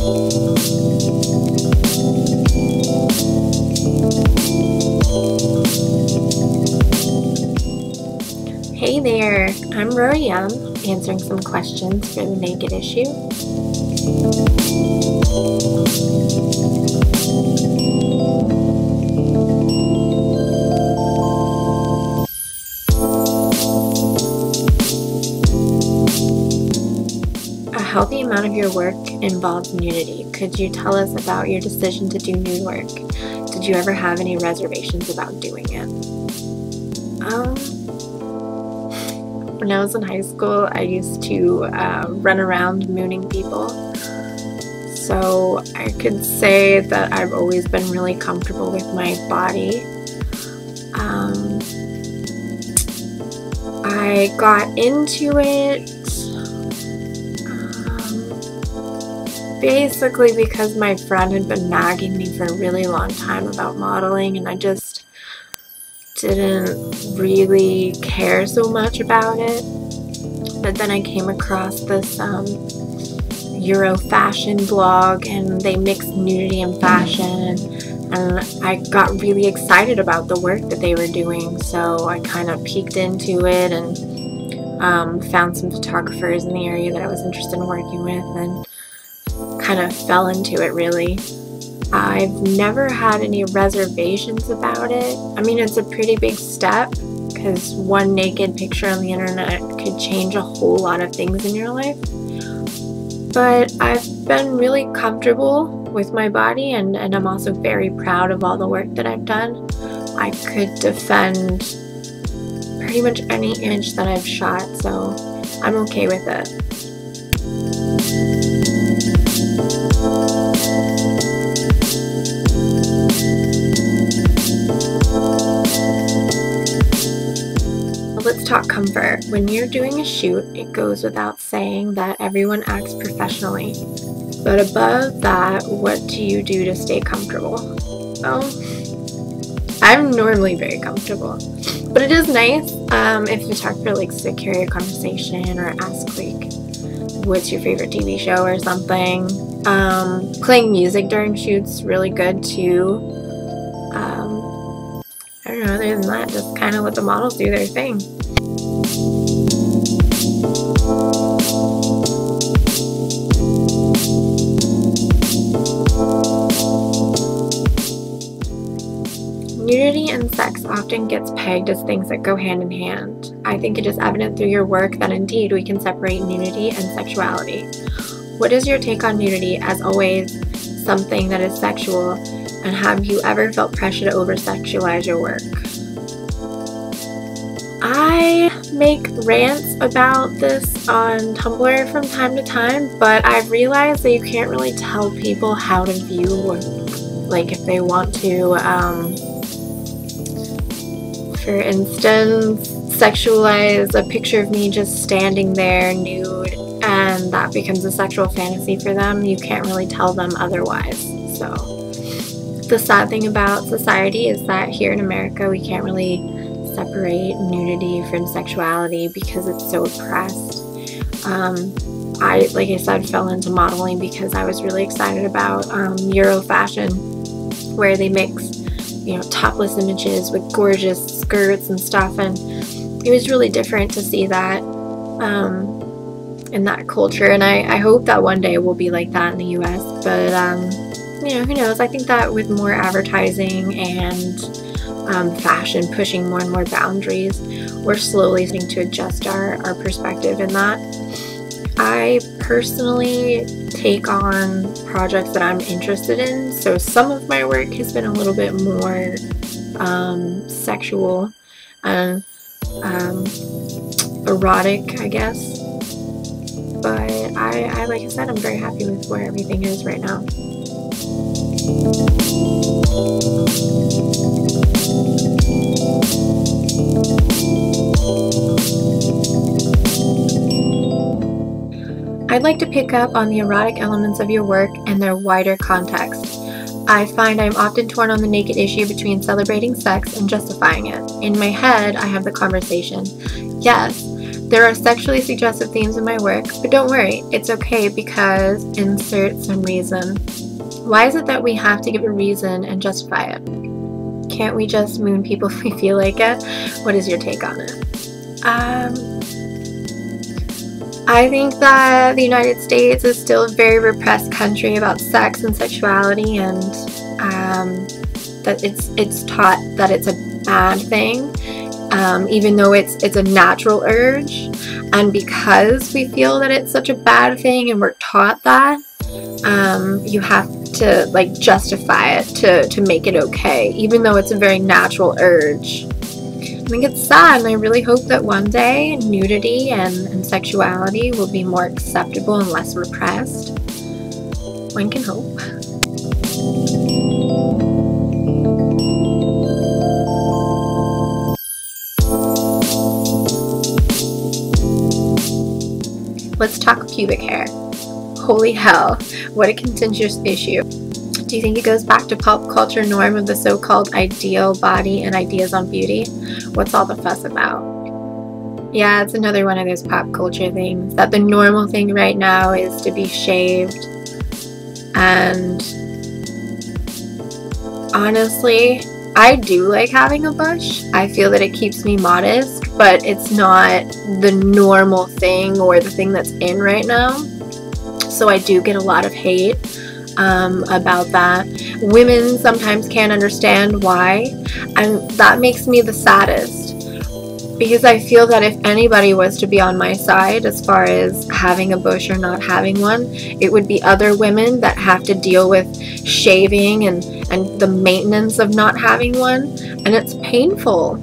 Hey there, I'm Roarie Yum, answering some questions for the Naked Issue. A healthy amount of your work involves nudity. Could you tell us about your decision to do nude work? Did you ever have any reservations about doing it? When I was in high school, I used to run around mooning people. So I could say that I've always been really comfortable with my body. I got into it basically because my friend had been nagging me for a really long time about modeling, and I just didn't really care so much about it. But then I came across this Euro fashion blog, and they mixed nudity and fashion, and I got really excited about the work that they were doing, so I kind of peeked into it and found some photographers in the area that I was interested in working with and kind of fell into it really. I've never had any reservations about it. I mean, it's a pretty big step because one naked picture on the internet could change a whole lot of things in your life. But I've been really comfortable with my body, and I'm also very proud of all the work that I've done. I could defend pretty much any image that I've shot, so I'm okay with it. Let's talk comfort. When you're doing a shoot, it goes without saying that everyone acts professionally. But above that, what do you do to stay comfortable? Well, I'm normally very comfortable. But it is nice if the photographer likes to carry a conversation or ask, like, what's your favorite TV show or something. Playing music during shoots really good too. I don't know, other than that, just kind of let the models do their thing. Nudity and sex often gets pegged as things that go hand in hand. I think it is evident through your work that indeed we can separate nudity and sexuality. What is your take on nudity as always something that is sexual, and have you ever felt pressure to over-sexualize your work? I make rants about this on Tumblr from time to time, but I've realized that you can't really tell people how to view, like if they want to, for instance, sexualize a picture of me just standing there nude, and that becomes a sexual fantasy for them. You can't really tell them otherwise. So the sad thing about society is that here in America we can't really separate nudity from sexuality because it's so oppressed. Like I said, fell into modeling because I was really excited about Euro fashion, where they mix, you know, topless images with gorgeous skirts and stuff, and it was really different to see that in that culture, and I hope that one day we'll be like that in the US, but you know, who knows. I think that with more advertising and fashion pushing more and more boundaries, we're slowly starting to adjust our perspective in that. I personally take on projects that I'm interested in, so some of my work has been a little bit more sexual and erotic, I guess, but I like I said, I'm very happy with where everything is right now. I'd like to pick up on the erotic elements of your work and their wider context. I find I'm often torn on the naked issue between celebrating sex and justifying it. In my head, I have the conversation, yes, There are sexually suggestive themes in my work, but don't worry, it's okay because insert some reason. Why is it that we have to give a reason and justify it? Can't we just moon people if we feel like it? What is your take on it? I think that the United States is still a very repressed country about sex and sexuality, and that it's taught that it's a bad thing. Even though it's a natural urge, and because we feel that it's such a bad thing and we're taught that, you have to like justify it to make it okay, even though it's a very natural urge. I think it's sad, and I really hope that one day nudity and sexuality will be more acceptable and less repressed. One can hope. Let's talk pubic hair. Holy hell, what a contentious issue. Do you think it goes back to pop culture norm of the so-called ideal body and ideas on beauty? What's all the fuss about? Yeah, it's another one of those pop culture things, that the normal thing right now is to be shaved. And honestly, I do like having a bush. I feel that it keeps me modest, but it's not the normal thing or the thing that's in right now. So I do get a lot of hate about that. Women sometimes can't understand why, and that makes me the saddest, because I feel that if anybody was to be on my side as far as having a bush or not having one, it would be other women that have to deal with shaving and the maintenance of not having one, and it's painful.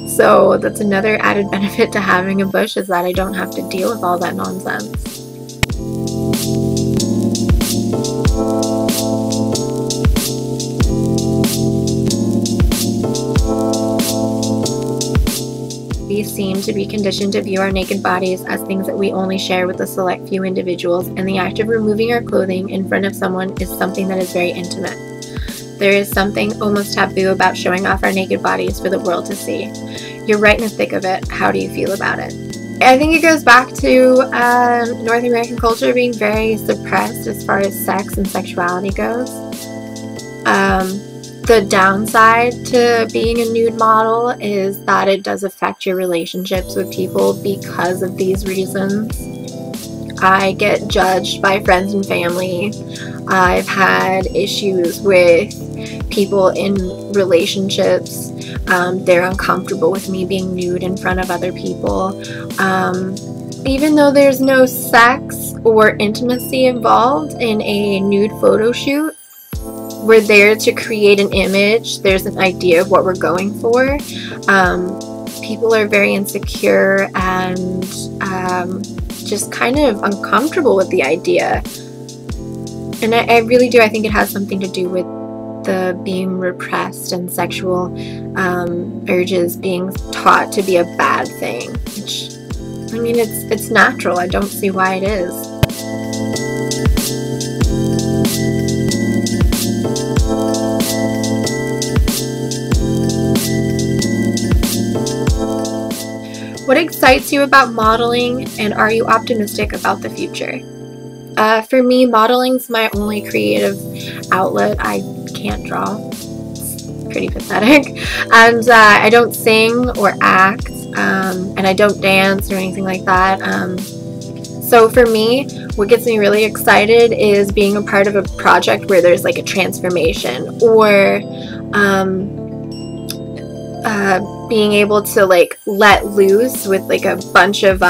So that's another added benefit to having a bush, is that I don't have to deal with all that nonsense. We seem to be conditioned to view our naked bodies as things that we only share with a select few individuals, and the act of removing our clothing in front of someone is something that is very intimate. There is something almost taboo about showing off our naked bodies for the world to see. You're right in the thick of it. How do you feel about it? I think it goes back to North American culture being very suppressed as far as sex and sexuality goes. The downside to being a nude model is that it does affect your relationships with people because of these reasons. I get judged by friends and family. I've had issues with people in relationships. They're uncomfortable with me being nude in front of other people. Even though there's no sex or intimacy involved in a nude photo shoot, we're there to create an image. There's an idea of what we're going for. People are very insecure and just kind of uncomfortable with the idea. And I really do. I think it has something to do with the being repressed and sexual urges being taught to be a bad thing. Which, I mean, it's natural. I don't see why it is. What excites you about modeling, and are you optimistic about the future? For me, modeling's my only creative outlet. I can't draw. It's pretty pathetic. And I don't sing or act, and I don't dance or anything like that. So for me, what gets me really excited is being a part of a project where there's like a transformation, or being able to like let loose with like a bunch of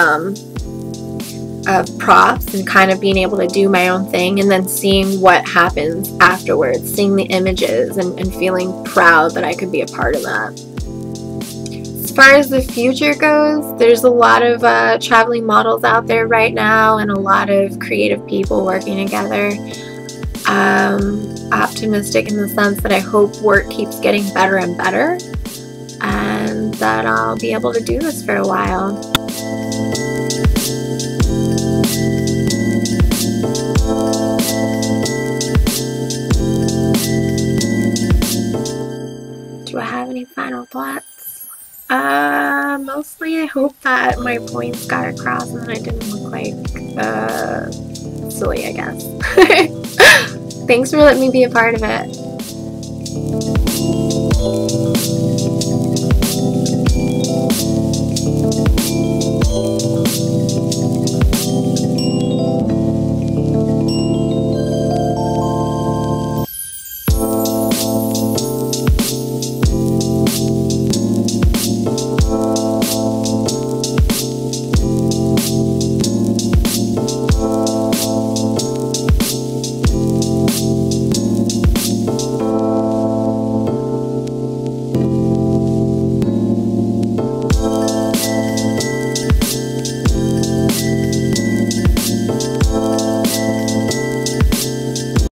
props and kind of being able to do my own thing, and then seeing what happens afterwards, seeing the images and feeling proud that I could be a part of that. As far as the future goes, there's a lot of traveling models out there right now, and a lot of creative people working together. Optimistic in the sense that I hope work keeps getting better and better, and that I'll be able to do this for a while. Do I have any final thoughts? Mostly I I hope that my points got across and that I didn't look like silly, I guess. Thanks for letting me be a part of it.